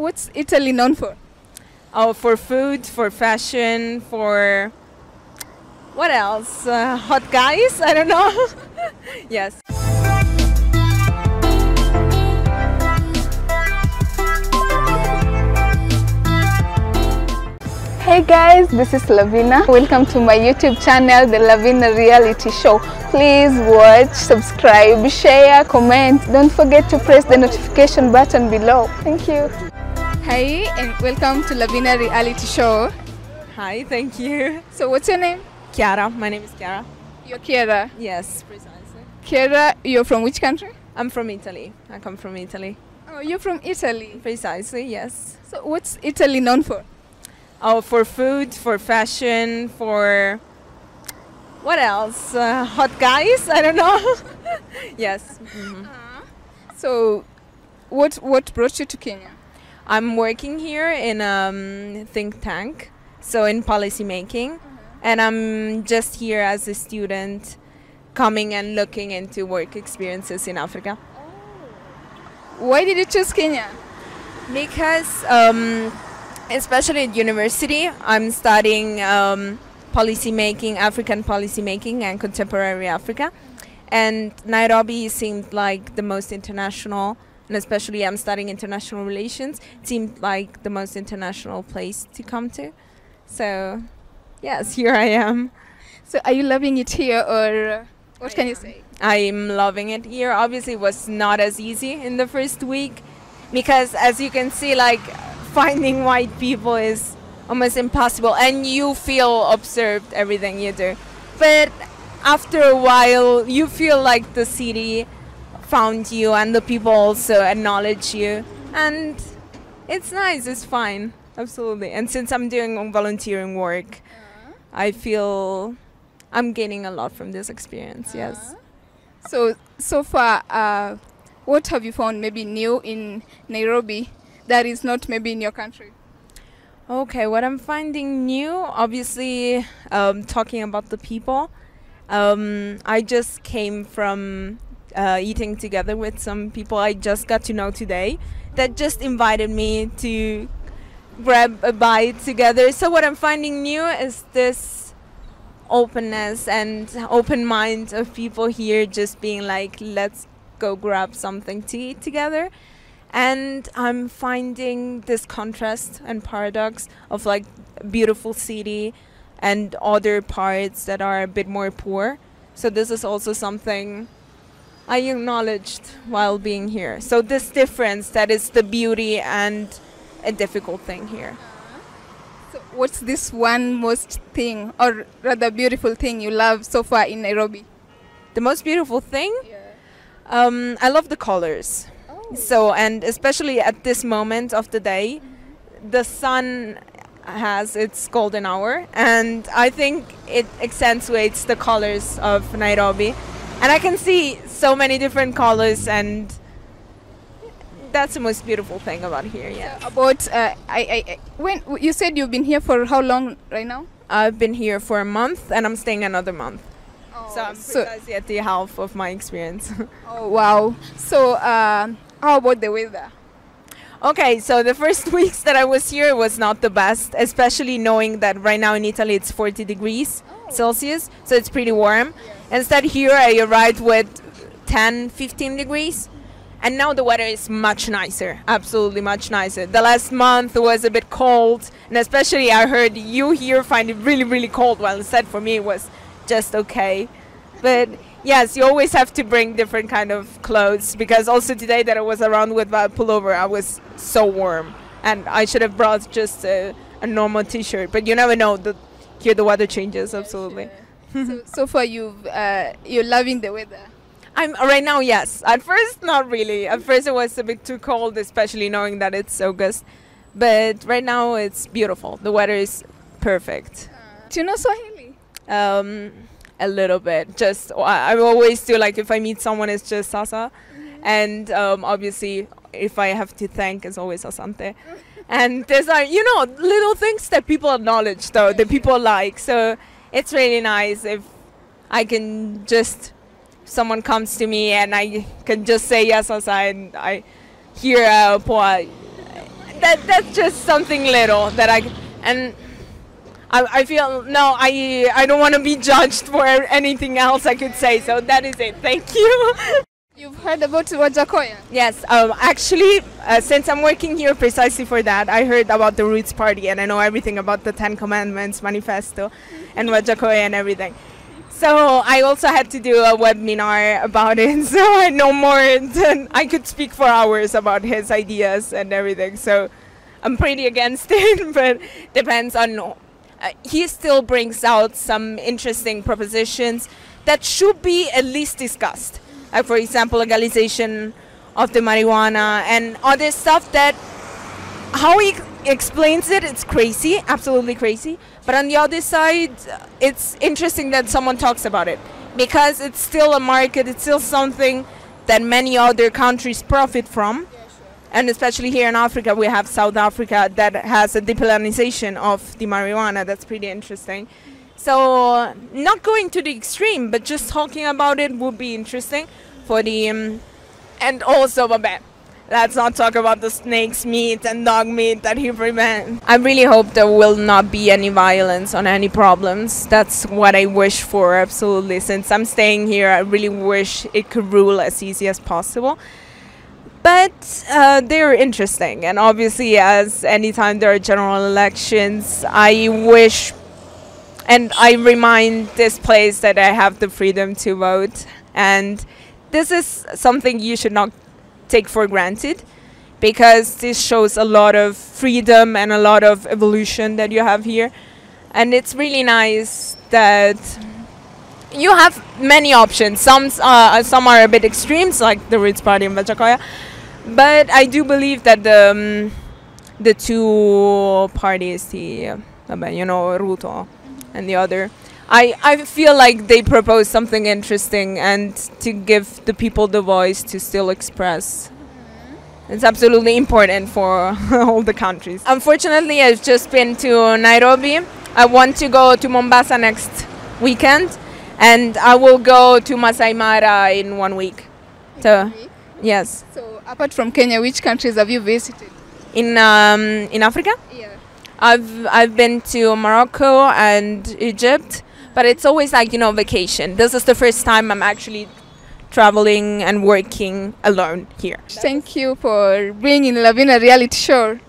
What's Italy known for? Oh, for food, for fashion, for what else? Hot guys? I don't know. Yes. Hey guys, this is Lavina. Welcome to my YouTube channel, The Lavina Reality Show. Please watch, subscribe, share, comment. Don't forget to press the notification button below. Thank you. Hi and welcome to Lavina Reality Show. Hi, thank you. So what's your name? Chiara. My name is Chiara. You're Chiara. Yes, precisely. Chiara, you're from which country? I'm from Italy. I come from Italy. Oh, you're from Italy. Precisely, yes. So what's Italy known for? Oh, for food, for fashion, for what else? Hot guys? I don't know. Yes. So what brought you to Kenya? I'm working here in a think tank, so in policy making, and I'm just here as a student coming and looking into work experiences in Africa. Why did you choose Kenya? Because especially at university, I'm studying policy making, African policy making and contemporary Africa. And Nairobi seemed like the most international, and especially I'm studying international relations, it seemed like the most international place to come to. So, yes, here I am. So are you loving it here, or what can you say? I'm loving it here. Obviously, it was not as easy in the first week because, as you can see, like, finding white people is almost impossible, and you feel observed everything you do. But after a while, you feel like the city found you and the people also acknowledge you, and it's nice, it's fine, absolutely. And since I'm doing volunteering work, I feel I'm gaining a lot from this experience, yes. So far, what have you found maybe new in Nairobi that is not maybe in your country? Okay, what I'm finding new, obviously, talking about the people. I just came from eating together with some people I just got to know today that just invited me to grab a bite together. So what I'm finding new is this openness and open mind of people here just being like, let's go grab something to eat together. And I'm finding this contrast and paradox of like beautiful city and other parts that are a bit more poor. So this is also something I acknowledged while being here. So this difference, that is the beauty and a difficult thing here. So what's this one most thing, or rather beautiful thing you love so far in Nairobi? The most beautiful thing? I love the colors. So, and especially at this moment of the day, the sun has its golden hour, and I think it accentuates the colors of Nairobi. And I can see so many different colors, and that's the most beautiful thing about here, yeah. About, when you said you've been here for how long right now? I've been here for a month, and I'm staying another month. So I'm precisely at the half of my experience. Oh, wow. So, how about the weather? Okay, so the first weeks that I was here was not the best, especially knowing that right now in Italy it's 40 degrees Celsius, so it's pretty warm. Instead here I arrived with 10, 15 degrees, and now the weather is much nicer, absolutely much nicer. The last month was a bit cold, and especially I heard you here find it really, really cold, while instead for me it was just okay. But yes, you always have to bring different kind of clothes, because also today that I was around with my pullover, I was so warm, and I should have brought just a normal t-shirt. But you never know, here the weather changes, absolutely. So far you're loving the weather? I'm right now, yes. At first, not really. At first it was a bit too cold, especially knowing that it's August. But right now it's beautiful. The weather is perfect. Do you know Swahili? A little bit. Just I always do, like, if I meet someone, it's just sasa, and obviously if I have to thank, it's always asante. And there's like, you know, little things that people acknowledge, though, that people like. So it's really nice if I can just, someone comes to me and I can just say yes, sasa, and I hear that's just something little that I feel no, I don't want to be judged for anything else I could say. So that is it. Thank you. You've heard about Wajackoyah? Yes, actually, since I'm working here precisely for that, I heard about the Roots Party and I know everything about the 10 Commandments Manifesto and Wajackoyah and everything. So I also had to do a webinar about it, so I know more than I could speak for hours about his ideas and everything. So I'm pretty against it, but depends on. He still brings out some interesting propositions that should be at least discussed. Like, for example, legalization of the marijuana and other stuff that, how he explains it, it's crazy, absolutely crazy. But on the other side, it's interesting that someone talks about it because it's still a market, it's still something that many other countries profit from. And especially here in Africa, we have South Africa that has a depenalization of the marijuana. That's pretty interesting. So not going to the extreme, but just talking about it would be interesting for the... and also, let's not talk about the snake's meat and dog meat that he prevents. I really hope there will not be any violence on any problems. That's what I wish for, absolutely. Since I'm staying here, I really wish it could rule as easy as possible. But they're interesting, and obviously, as anytime there are general elections, I wish and I remind this place that I have the freedom to vote, and this is something you should not take for granted, because this shows a lot of freedom and a lot of evolution that you have here, and it's really nice that you have many options. Some are a bit extremes, like the Roots Party in Wajackoyah, but I do believe that the two parties, the Ruto and the other, I feel like they propose something interesting and to give the people the voice to still express. It's absolutely important for all the countries. Unfortunately, I've just been to Nairobi. I want to go to Mombasa next weekend, and I will go to Masai Mara in 1 week. So, yes. So, apart from Kenya, which countries have you visited? In Africa? Yeah. I've been to Morocco and Egypt, but it's always like, vacation. This is the first time I'm actually traveling and working alone here. Thank you for being in Lavina reality show.